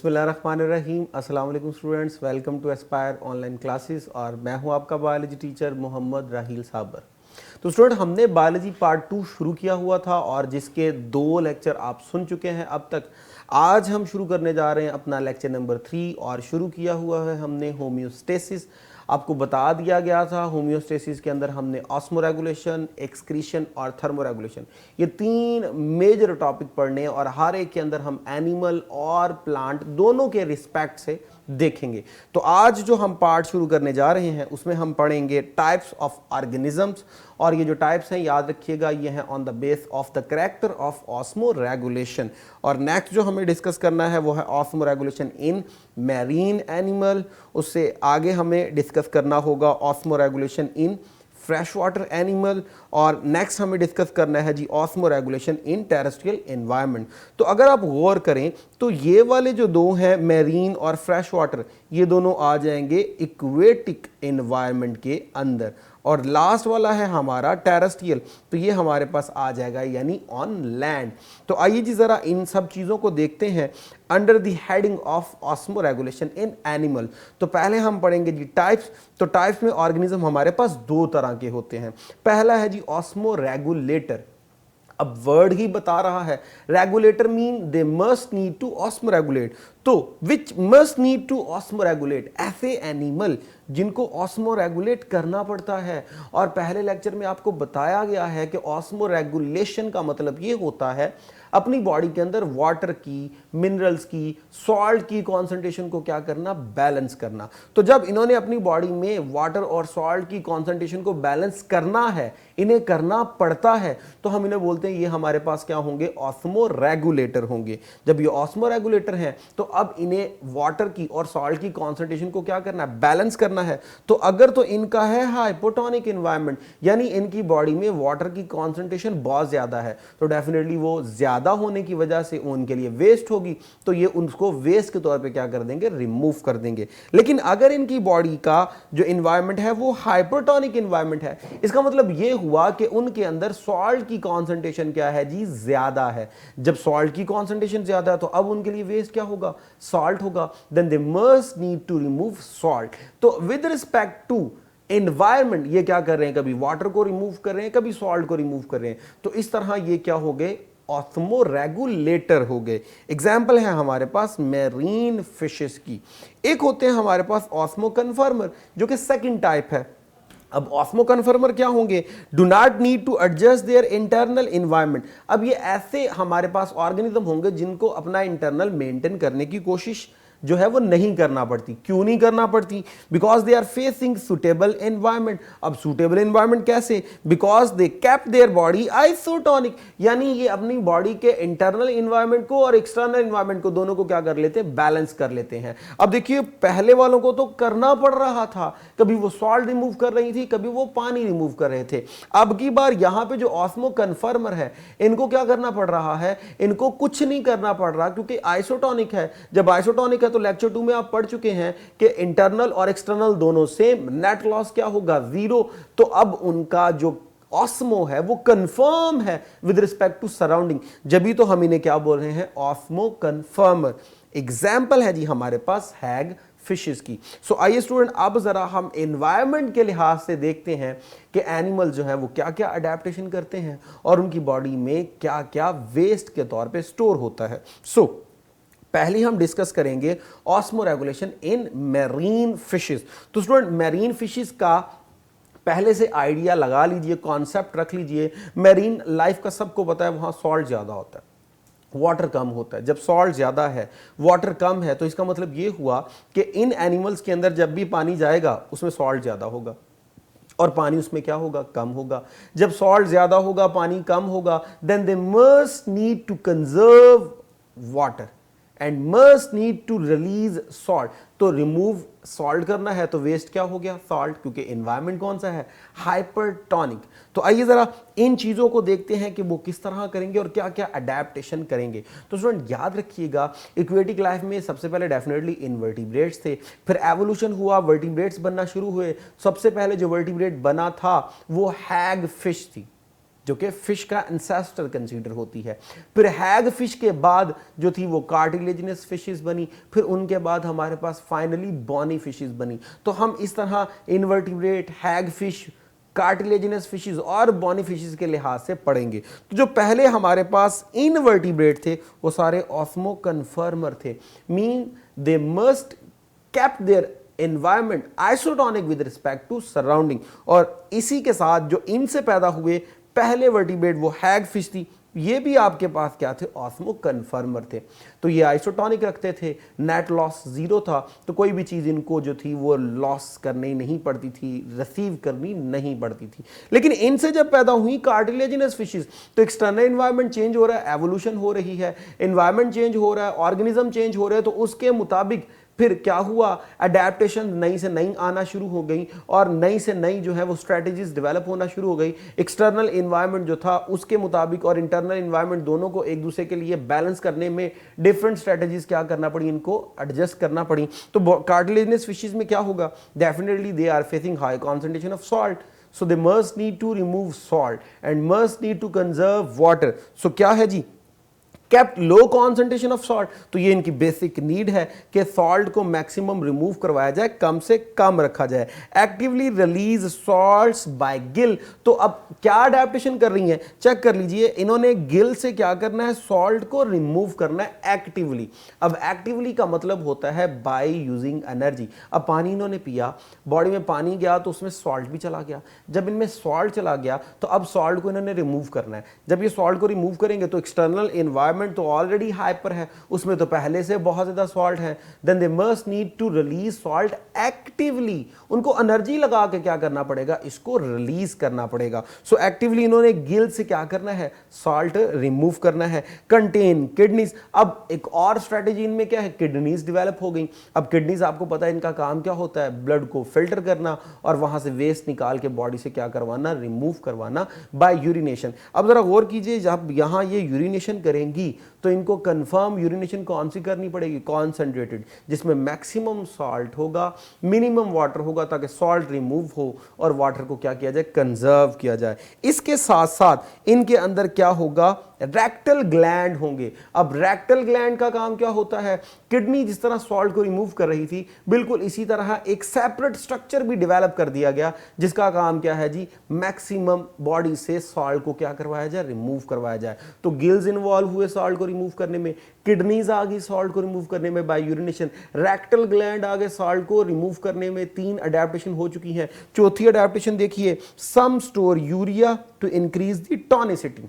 बिस्मिल्लाहिर्रहमानिर्रहीम। अस्सलाम वालेकुम students, welcome to aspire online classes और मैं हूं आपका बायोलॉजी टीचर मोहम्मद राहील साबर। तो स्टूडेंट, हमने बायोलॉजी पार्ट 2 शुरू किया हुआ था और जिसके 2 लेक्चर आप सुन चुके हैं अब तक। आज हम शुरू करने जा रहे हैं अपना लेक्चर नंबर 3 और शुरू किया हुआ है हमने होम्योस्टेसिस। आपको बता दिया गया था होम्योस्टेसिस के अंदर हमने ऑस्मोरेगुलेशन, एक्सक्रीशन और थर्मोरेगुलेशन, ये 3 मेजर टॉपिक पढ़ने और हर एक के अंदर हम एनिमल और प्लांट दोनों के रिस्पेक्ट से देखेंगे। तो आज जो हम पार्ट शुरू करने जा रहे हैं उसमें हम पढ़ेंगे टाइप्स ऑफ ऑर्गेनिजम्स, और ये जो टाइप्स हैं याद रखिएगा ये हैं on the base of the character of osmoregulation. और नेक्स्ट जो हमें डिस्कस करना है वो है ऑस्मोरेगुलेशन इन मैरीन एनिमल। उससे आगे हमें डिस्कस करना होगा osmoregulation in fresh water animal, और नेक्स्ट हमें डिस्कस करना है जी ऑस्मोरेगुलेशन इन टेरेस्ट्रियल एनवायरनमेंट। तो अगर आप गौर करें तो ये वाले जो दो हैं मैरीन और फ्रेश वाटर, ये दोनों आ जाएंगे इक्वेटिक एनवायरनमेंट के अंदर, और लास्ट वाला है हमारा टेरेस्ट्रियल, तो ये हमारे पास आ जाएगा यानी ऑन लैंड। तो आइए जी जरा इन सब चीज़ों को देखते हैं under the heading of osmoregulation in animal. तो पहले हम पढ़ेंगे जी टाइप्स। तो टाइप्स में ऑर्गेनिज्म हमारे पास 2 तरह के होते हैं। पहला है जी ऑस्मोरेगुलेटर। अब वर्ड ही बता रहा है, regulator mean they must need to osmoregulate. तो which must need to osmoregulate, ऐसे एनिमल जिनको ऑस्मोरेगुलेट करना पड़ता है। और पहले लेक्चर में आपको बताया गया है कि ऑस्मोरेगुलेशन का मतलब ये होता है अपनी बॉडी के अंदर वाटर की, मिनरल्स की, सॉल्ट की कॉन्सेंट्रेशन को क्या करना, बैलेंस करना। तो जब इन्होंने अपनी बॉडी में वाटर और सॉल्ट की कॉन्सेंट्रेशन को बैलेंस करना है, इन्हें करना पड़ता है, तो हम इन्हें बोलते हैं ये हमारे पास क्या होंगे, ऑस्मोरेगुलेटर होंगे। जब ये ऑस्मोरेगुलेटर हैं तो अब इन्हें वाटर की और सॉल्ट की कॉन्सेंट्रेशन को क्या करना है, बैलेंस करना है। तो अगर तो इनका है हाइपोटोनिक एनवायरनमेंट, यानी इनकी बॉडी में वाटर की कॉन्सेंट्रेशन बहुत ज्यादा है, तो डेफिनेटली वो ज्यादा होने की वजह से उनके लिए वेस्ट होगी, तो ये उनको वेस्ट के तौर पे क्या कर देंगे, रिमूव कर देंगे। लेकिन अगर इनकी बॉडी का जो एनवायरनमेंट है वो हाइपोटोनिक एनवायरनमेंट है, इसका मतलब ये हुआ कि उनके अंदर सॉल्ट की कॉन्सेंट्रेशन क्या है जी, ज्यादा है। जब सॉल्ट की कॉन्सेंट्रेशन ज्यादा है तो अब उनके लिए वेस्ट क्या होगा, सॉल्ट होगा। Then they must need to remove salt. तो विद रिस्पेक्ट टू एनवायरनमेंट ये क्या कर रहे हैं, कभी वाटर को रिमूव कर रहे हैं, कभी सॉल्ट को रिमूव कर रहे हैं। तो इस तरह ये क्या हो गए, ऑस्मोरेगुलेटर हो गए। एग्जाम्पल है हमारे पास मैरीन फिशेस की। एक होते हैं हमारे पास ऑस्मो कन्फर्मर, जो कि सेकंड टाइप है। अब ऑस्मो कन्फर्मर क्या होंगे, do not need to adjust their internal environment. अब ये ऐसे हमारे पास ऑर्गेनिज्म होंगे जिनको अपना इंटरनल मेंटेन करने की कोशिश जो है वो नहीं करना पड़ती। क्यों नहीं करना पड़ती, because they are facing suitable environment. अब सुटेबल एनवायरनमेंट कैसे, because they kept their body isotonic, यानी ये अपनी बॉडी के इंटरनल एनवायरनमेंट को और एक्सटर्नल एनवायरनमेंट को दोनों को क्या कर लेते हैं, बैलेंस कर लेते हैं। अब देखिए पहले वालों को तो करना पड़ रहा था, कभी वो सॉल्ट रिमूव कर रही थी, कभी वो पानी रिमूव कर रहे थे। अब की बार यहां पे जो ऑस्मो कन्फर्मर है इनको क्या करना पड़ रहा है, इनको कुछ नहीं करना पड़ रहा, क्योंकि आइसोटोनिक है। जब आइसोटोनिक है तो लेक्चर 2 में आप पढ़ चुके हैं कि इंटरनल और एक्सटर्नल दोनों सेम, नेट लॉस क्या होगा, 0। तो अब उनका जो ऑस्मो है वो कंफर्म है विद रिस्पेक्ट टू सराउंडिंग, जब तो हम इन्हें क्या बोल रहे हैं, ऑस्मो कंफर्मर। एग्जाम्पल है जी हमारे पास हैग फिशेस की। सो आइए स्टूडेंट अब जरा हम एनवायरनमेंट के लिहाज से देखते हैं कि एनिमल जो है वो क्या क्या अडेप्टेशन करते हैं और उनकी बॉडी में क्या क्या वेस्ट के तौर पे स्टोर होता है। पहले हम डिस्कस करेंगे ऑस्मोरेगुलेशन इन मैरीन फिशेस। तो स्टूडेंट मैरीन फिशेस का पहले से आइडिया लगा लीजिए, कॉन्सेप्ट रख लीजिए। मैरीन लाइफ का सबको पता है वहां सॉल्ट ज्यादा होता है, वाटर कम होता है। जब सॉल्ट ज्यादा है, वाटर कम है, तो इसका मतलब यह हुआ कि इन एनिमल्स के अंदर जब भी पानी जाएगा उसमें सॉल्ट ज्यादा होगा और पानी उसमें क्या होगा, कम होगा। जब सॉल्ट ज्यादा होगा, पानी कम होगा, then they must need to conserve water and must need to release salt. तो रिमूव सॉल्ट करना है तो वेस्ट क्या हो गया, सॉल्ट, क्योंकि एनवायरनमेंट कौन सा है, हाइपरटोनिक। तो आइए जरा इन चीजों को देखते हैं कि वो किस तरह करेंगे और क्या क्या अडेप्टेशन करेंगे। तो स्टूडेंट याद रखिएगा एक्वेटिक लाइफ में सबसे पहले डेफिनेटली इनवर्टिब्रेट्स थे, फिर एवोल्यूशन हुआ, वर्टिब्रेट्स बनना शुरू हुए। सबसे पहले जो वर्टिब्रेट बना था वो हैग फिश थी। जो कि फिश का एंसेस्टर कंसीडर होती है। फिर हैग फिश के बाद जो थी वो कार्टिलेजिनस फिशेस बनी, फिर उनके बाद हमारे पास फाइनली बॉनी फिशेस बनी। तो हम इस तरह इनवर्टिब्रेट, हैग फिश, कार्टिलेजिनस फिशेस और बॉनी फिशेस के लिहाज से पढ़ेंगे। तो जो पहले हमारे पास इनवर्टिब्रेट थे वो सारे ऑस्मो कन्फर्मर थे, mean they must kept their environment isotonic with respect to surrounding। और इसी के साथ जो इनसे पैदा हुए पहले वर्टिब्रेट वो हैग फिश थी, ये भी आपके पास क्या थे, ऑस्मो कन्फर्मर थे। तो ये आइसोटोनिक रखते थे, नेट लॉस 0 था, तो कोई भी चीज़ इनको जो थी वो लॉस करनी नहीं पड़ती थी, रिसीव करनी नहीं पड़ती थी। लेकिन इनसे जब पैदा हुई कार्टिलेजिनस फिशेस, तो एक्सटर्नल एनवायरनमेंट चेंज हो रहा है, एवोल्यूशन हो रही है, एनवायरनमेंट चेंज हो रहा है, ऑर्गेनिज्म चेंज हो रहे हैं, तो उसके मुताबिक फिर क्या हुआ, अडेप्टेशन नई से नई आना शुरू हो गई और नई से नई जो है वो स्ट्रेटजीज डेवलप होना शुरू हो गई। एक्सटर्नल एनवायरनमेंट जो था उसके मुताबिक और इंटरनल एनवायरनमेंट दोनों को एक दूसरे के लिए बैलेंस करने में डिफरेंट स्ट्रेटजीज क्या करना पड़ी, इनको एडजस्ट करना पड़ी। तो कार्टिलेजिनस फिशेस में क्या होगा, definitely they are facing high concentration of salt, so they must need to remove salt and must need to conserve water। so क्या है जी, kept low concentration of salt। तो ये इनकी बेसिक नीड है कि सॉल्ट को मैक्सिमम रिमूव करवाया जाए, कम से कम रखा जाए। Actively release salts bye Gill. तो अब क्या अडेप्टेशन कर रही हैं, चेक कर लीजिए, इन्होंने गिल से क्या करना है, सॉल्ट को रिमूव करना है एक्टिवली। अब एक्टिवली का मतलब होता है बाय यूजिंग एनर्जी। अब पानी इन्होंने पिया, बॉडी में पानी गया तो उसमें सॉल्ट भी चला गया। जब इनमें सॉल्ट चला गया तो अब सॉल्ट को इन्होंने रिमूव करना है। जब ये सॉल्ट को रिमूव करेंगे तो एक्सटर्नल एनवायरनमेंट तो ऑलरेडी हाइपर है, उसमें तो पहले से बहुत ज्यादा सॉल्ट है, then they must need to release salt actively. उनको एनर्जी लगा के क्या करना पड़ेगा, इसको रिलीज करना पड़ेगा। सो एक्टिवली इन्होंने गिल से क्या करना है, सॉल्ट रिमूव करना है। Contain kidneys. अब एक और स्ट्रेटेजी इनमें क्या है, किडनीज डेवलप हो गई। अब किडनीज आपको पता है इनका काम क्या होता है, ब्लड को फिल्टर करना और वहां से वेस्ट निकाल के बॉडी से क्या करवाना, रिमूव करवाना बाय यूरिनेशन। अब जरा गौर कीजिए, जब यहां ये यूरिनेशन करेंगी तो इनको कंफर्म यूरिनेशन कौन सी करनी पड़ेगी, कॉन्सेंट्रेटेड, जिसमें मैक्सिमम सॉल्ट होगा, मिनिमम वाटर होगा, ताकि सॉल्ट रिमूव हो और वाटर को क्या किया जाए, कंजर्व किया जाए। इसके साथ साथ इनके अंदर क्या होगा, रेक्टल ग्लैंड होंगे। अब रेक्टल ग्लैंड का काम क्या होता है, किडनी जिस तरह सॉल्ट को रिमूव कर रही थी, बिल्कुल इसी तरह एक सेपरेट स्ट्रक्चर भी डेवलप कर दिया गया, जिसका काम क्या है जी, मैक्सिमम बॉडी से सॉल्ट को क्या करवाया जाए, रिमूव करवाया जाए। तो गिल्स इन्वॉल्व हुए सॉल्ट को रिमूव करने में, किडनीज आ गई सॉल्ट को रिमूव करने में बाय यूरिनेशन, रेक्टल ग्लैंड आ गए सॉल्ट को रिमूव करने में। 3 अडेप्टेशन हो चुकी हैं। चौथी अडेप्टेशन देखिए, some store urea to increase the tonicity.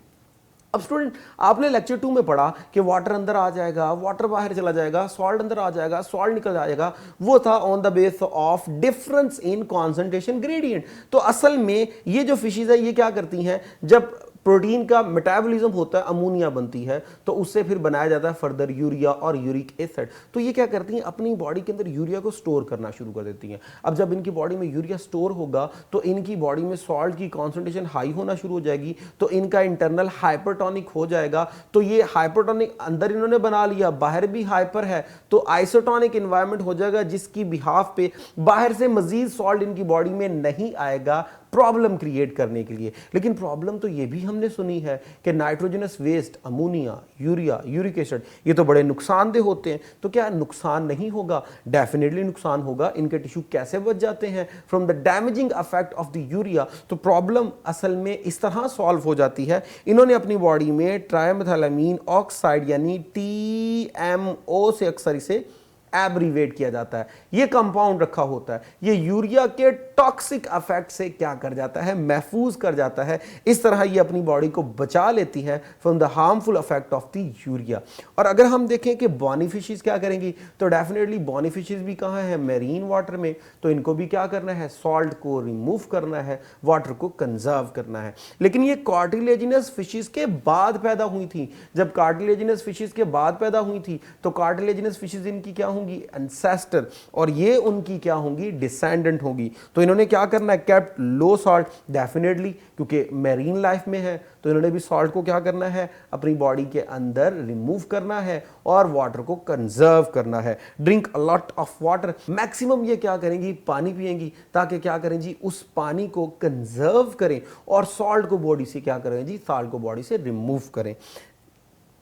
अब स्टूडेंट, आपने लेक्चर 2 में पढ़ा कि वाटर अंदर आ जाएगा, वाटर बाहर चला जाएगा, सॉल्ट अंदर आ जाएगा, सॉल्ट निकल जाएगा। वो था on the base of difference in concentration gradient. तो असल में ये जो फिशेज है ये क्या करती हैं, जब प्रोटीन का मेटाबॉलिज्म होता है, अमोनिया बनती है, तो उससे फिर बनाया जाता है फर्दर यूरिया और यूरिक एसिड। तो ये क्या करती हैं, अपनी बॉडी के अंदर यूरिया को स्टोर करना शुरू कर देती हैं। अब जब इनकी बॉडी में यूरिया स्टोर होगा तो इनकी बॉडी में सॉल्ट की कॉन्सेंट्रेशन हाई होना शुरू हो जाएगी, तो इनका इंटरनल हाइपरटोनिक हो जाएगा। तो ये हाइपरटोनिक अंदर इन्होंने बना लिया, बाहर भी हाइपर है, तो आइसोटोनिक एनवायरनमेंट हो जाएगा, जिसकी बिहाफ पे बाहर से मजीद सॉल्ट इनकी बॉडी में नहीं आएगा प्रॉब्लम क्रिएट करने के लिए। लेकिन प्रॉब्लम तो ये भी हमने सुनी है कि nitrogenous waste, ammonia, urea, uric acid, ये तो बड़े नुकसानदेह होते हैं। तो क्या नुकसान नहीं होगा? डेफिनेटली नुकसान होगा। इनके टिश्यू कैसे बच जाते हैं from the damaging effect of the urea? तो प्रॉब्लम असल में इस तरह सॉल्व हो जाती है, इन्होंने अपनी बॉडी में ट्राइमेथाइलामीन ऑक्साइड यानी TMO से अक्सर इसे एब्रीवेट किया जाता है, ये कंपाउंड रखा होता है। ये यूरिया के टॉक्सिक इफेक्ट से क्या कर जाता है, महफूज कर जाता है। इस तरह ये अपनी बॉडी को बचा लेती है from the harmful effect of the urea. और अगर हम देखें कि बॉनी फिशेस क्या करेंगी, तो डेफिनेटली बॉनी फिशेस भी कहाँ है, मेरीन वाटर में। तो इनको भी क्या करना है, सॉल्ट को रिमूव करना है, वाटर को कंजर्व करना है। लेकिन ये कार्टिलेजिनस फिशेस के बाद पैदा हुई थी। जब कार्टिलेजिनस फिशेस के बाद पैदा हुई थी तो कार्टिलेजिनस फिशेस इनकी क्या होंगी एंसेस्टर और ये उनकी क्या होंगी डिसेंडेंट होगी। तो इन्होंने क्या करना है, केप्ट लो सॉल्ट डेफिनेटली, क्योंकि मैरीन लाइफ में है तो इन्होंने भी सॉल्ट को क्या करना है, अपनी बॉडी के अंदर रिमूव करना है और वाटर को कंजर्व करना है। Drink a lot of water, maximum ये क्या करेंगी, पानी पिएंगी, ताकि क्या करें जी, उस पानी को कंजर्व करें और सॉल्ट को बॉडी से क्या करें जी, सॉल्ट को बॉडी से रिमूव करें।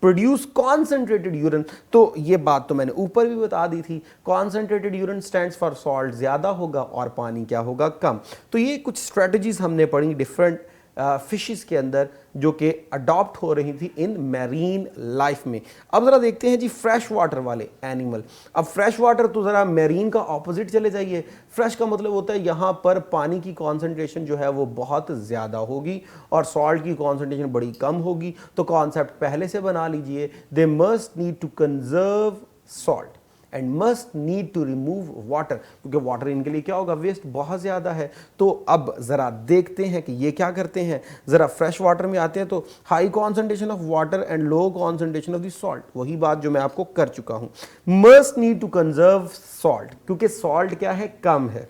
प्रोड्यूस कॉन्सेंट्रेटेड यूरिन, तो ये बात तो मैंने ऊपर भी बता दी थी, concentrated urine stands for salt ज्यादा होगा और पानी क्या होगा, कम। तो ये कुछ स्ट्रेटजीज हमने पढ़ी डिफरेंट फिशेस के अंदर जो कि अडॉप्ट हो रही थी इन मैरीन लाइफ में। अब जरा देखते हैं जी फ्रेश वाटर वाले एनिमल। अब फ्रेश वाटर तो जरा मैरीन का ऑपोजिट चले जाइए। फ्रेश का मतलब होता है यहाँ पर पानी की कॉन्सेंट्रेशन जो है वो बहुत ज़्यादा होगी और सॉल्ट की कॉन्सेंट्रेशन बड़ी कम होगी। तो कॉन्सेप्ट पहले से बना लीजिए, they must need to conserve salt and must need to remove water, क्योंकि वाटर इनके लिए क्या होगा, वेस्ट बहुत ज़्यादा है। तो अब ज़रा देखते हैं कि ये क्या करते हैं। ज़रा फ्रेश वाटर में आते हैं तो high concentration of water and low concentration of the salt, वही बात जो मैं आपको कर चुका हूँ। Must need to conserve salt, क्योंकि सॉल्ट क्या है, कम है।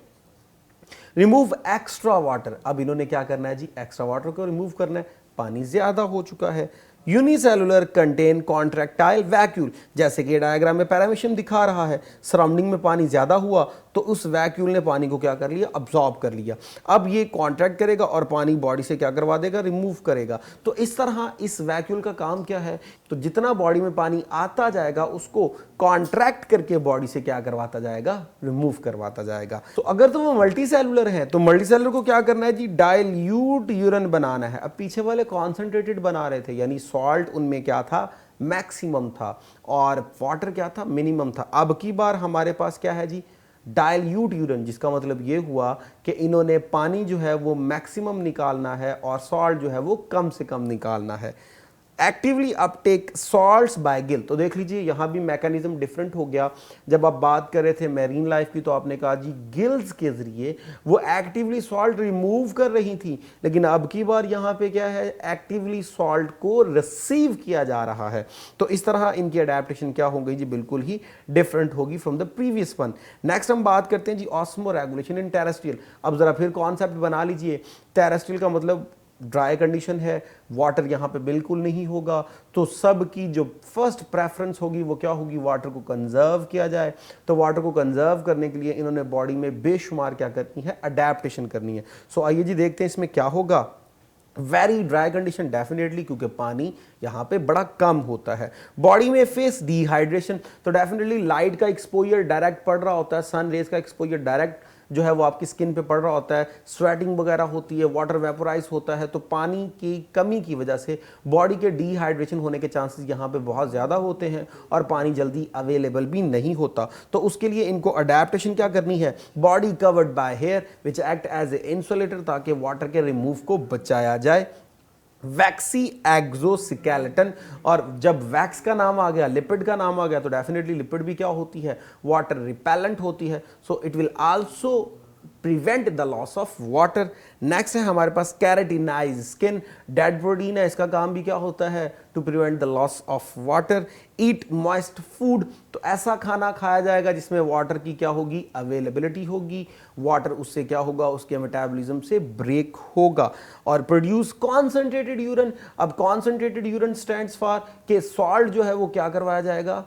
रिमूव एक्स्ट्रा वाटर, अब इन्होंने क्या करना है जी, एक्स्ट्रा वाटर को रिमूव करना है, पानी ज़्यादा हो चुका है। यूनिसेलुलर कंटेन कॉन्ट्रैक्टाइल वैक्यूल, जैसे कि डायग्राम में पैरामीशियम दिखा रहा है, सराउंडिंग में पानी ज्यादा हुआ तो उस वैक्यूल ने पानी को क्या कर लिया, अब्सॉर्ब कर लिया। अब ये कॉन्ट्रैक्ट करेगा और पानी बॉडी से क्या करवा देगा, रिमूव करेगा। तो इस तरह इस वैक्यूल का काम क्या है, तो जितना बॉडी में पानी आता जाएगा उसको कॉन्ट्रैक्ट करके बॉडी से क्या करवाता जाएगा, रिमूव करवाता जाएगा। तो अगर तो वो मल्टी सेलुलर है तो मल्टी सेलुलर को क्या करना है जी, डाइल्यूट यूरिन बनाना है। अब पीछे वाले कॉन्सेंट्रेटेड बना रहे थे, यानी सॉल्ट उनमें क्या था, मैक्सिमम था और वाटर क्या था, मिनिमम था। अब की बार हमारे पास क्या है जी, डाइल्यूट यूरिन, जिसका मतलब ये हुआ कि इन्होंने पानी जो है वो मैक्सिमम निकालना है और सॉल्ट जो है वो कम से कम निकालना है। Actively Uptake salts bye Gill, तो देख लीजिए यहाँ भी मैकेनिज्म डिफरेंट हो गया। जब आप बात कर रहे थे मैरीन लाइफ की तो आपने कहा जी गिल्स के जरिए वो एक्टिवली सॉल्ट रिमूव कर रही थी, लेकिन अब की बार यहाँ पे क्या है, एक्टिवली सॉल्ट को रिसीव किया जा रहा है। तो इस तरह इनकी अडेप्टेशन क्या हो गई जी, बिल्कुल ही डिफरेंट होगी from the previous one. Next हम बात करते हैं जी ऑस्मो रेगुलेशन इन टेरेस्ट्रियल। अब जरा फिर कॉन्सेप्ट बना लीजिए, टेरेस्ट्रियल का मतलब ड्राई कंडीशन है, वाटर यहाँ पे बिल्कुल नहीं होगा, तो सब की जो फर्स्ट प्रेफरेंस होगी वो क्या होगी, वाटर को कंजर्व किया जाए। तो वाटर को कंजर्व करने के लिए इन्होंने बॉडी में बेशुमार क्या करनी है, अडेप्टेशन करनी है। सो आइए जी देखते हैं इसमें क्या होगा। वेरी ड्राई कंडीशन डेफिनेटली, क्योंकि पानी यहाँ पे बड़ा कम होता है। बॉडी में फेस डिहाइड्रेशन, तो डेफिनेटली लाइट का एक्सपोजर डायरेक्ट पड़ रहा होता है, सन रेज का एक्सपोजर डायरेक्ट जो है वो आपकी स्किन पे पड़ रहा होता है, स्वेटिंग वगैरह होती है, वाटर वेपोराइज होता है, तो पानी की कमी की वजह से बॉडी के डिहाइड्रेशन होने के चांसेस यहाँ पे बहुत ज़्यादा होते हैं और पानी जल्दी अवेलेबल भी नहीं होता। तो उसके लिए इनको अडेप्टेशन क्या करनी है, body covered by hair which act as a insulator, ताकि वाटर के रिमूव को बचाया जाए। वैक्सी एक्सोस्केलेटन, और जब वैक्स का नाम आ गया, लिपिड का नाम आ गया, तो डेफिनेटली लिपिड भी क्या होती है, वाटर रिपेलेंट होती है। So it will also prevent the loss of water. Next है हमारे पास कैरेटिनाइज स्किन, डेड प्रोटीन है, इसका काम भी क्या होता है, to prevent the loss of water. Eat moist food, तो ऐसा खाना खाया जाएगा जिसमें वाटर की क्या होगी, अवेलेबिलिटी होगी, वाटर उससे क्या होगा, उसके मेटाबॉलिज्म से ब्रेक होगा। और प्रोड्यूस कॉन्सेंट्रेटेड यूरिन, अब कॉन्सेंट्रेटेड यूरिन स्टैंड्स फॉर के सॉल्ट जो है वो क्या करवाया जाएगा,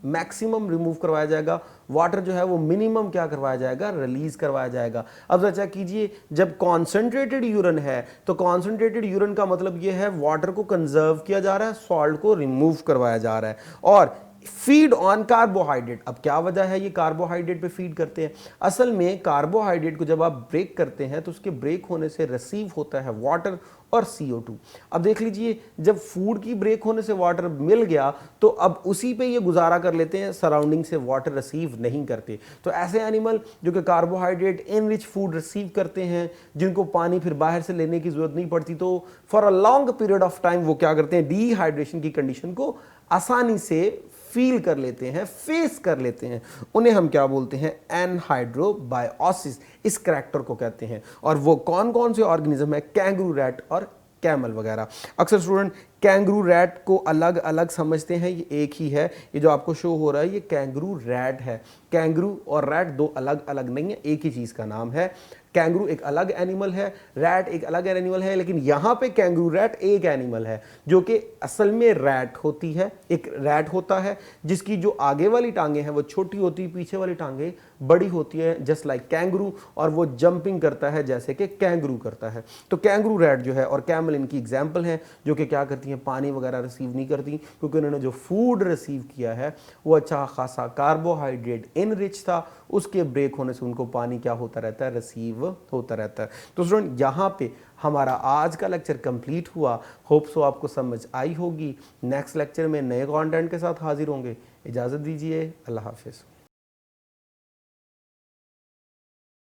मैक्सिमम रिमूव करवाया जाएगा, वाटर जो है वो मिनिमम क्या करवाया जाएगा, रिलीज करवाया जाएगा। अब अच्छा कीजिए, जब कॉन्सेंट्रेटेड यूरिन है तो कॉन्सेंट्रेटेड यूरिन का मतलब ये है वाटर को कंजर्व किया जा रहा है, सॉल्ट को रिमूव करवाया जा रहा है। और फीड ऑन कार्बोहाइड्रेट, अब क्या वजह है ये कार्बोहाइड्रेट पे फीड करते हैं, असल में कार्बोहाइड्रेट को जब आप ब्रेक करते हैं तो उसके ब्रेक होने से रिसीव होता है वाटर और CO2। अब देख लीजिए, जब फूड की ब्रेक होने से वाटर मिल गया तो अब उसी पे ये गुजारा कर लेते हैं, सराउंडिंग से वाटर रिसीव नहीं करते। तो ऐसे एनिमल जो कि कार्बोहाइड्रेट इनरिच फूड रिसीव करते हैं, जिनको पानी फिर बाहर से लेने की जरूरत नहीं पड़ती, तो for a long period of time वो क्या करते हैं, डिहाइड्रेशन की कंडीशन को आसानी से फील कर लेते हैं, फेस कर लेते हैं। उन्हें हम क्या बोलते हैं, एनहाइड्रोबायोसिस, इस करैक्टर को कहते हैं। और वो कौन कौन से ऑर्गेनिज्म है, कैंगरू रैट और कैमल वगैरह। अक्सर स्टूडेंट कैंगरू रैट को अलग अलग समझते हैं, ये एक ही है। ये जो आपको शो हो रहा है ये कैंगरू रैट है। कैंगरू और रैट दो अलग अलग नहीं है, एक ही चीज़ का नाम है। कैंगरू एक अलग एनिमल है, रैट एक अलग एनिमल है, लेकिन यहाँ पे कैंगरू रैट एक एनिमल है जो कि असल में रैट होती है। एक रैट होता है जिसकी जो आगे वाली टांगे हैं वो छोटी होती है, पीछे वाली टांगे बड़ी होती है, जस्ट लाइक कैंगरू, और वो जंपिंग करता है जैसे कि कैंगरू करता है। तो कैंगरू रैट जो है और कैमल इनकी एग्जाम्पल है जो कि क्या करती हैं, पानी वगैरह रिसीव नहीं करती, क्योंकि उन्होंने जो फूड रिसीव किया है वो अच्छा खासा कार्बोहाइड्रेट इनरिच था। उसके ब्रेक होने से उनको पानी क्या होता रहता है, रिसीव होता रहता है। तो स्टूडेंट यहाँ पे हमारा आज का लेक्चर कंप्लीट हुआ। होप सो आपको समझ आई होगी। नेक्स्ट लेक्चर में नए कंटेंट के साथ हाजिर होंगे। इजाज़त दीजिए, अल्लाह हाफिज़।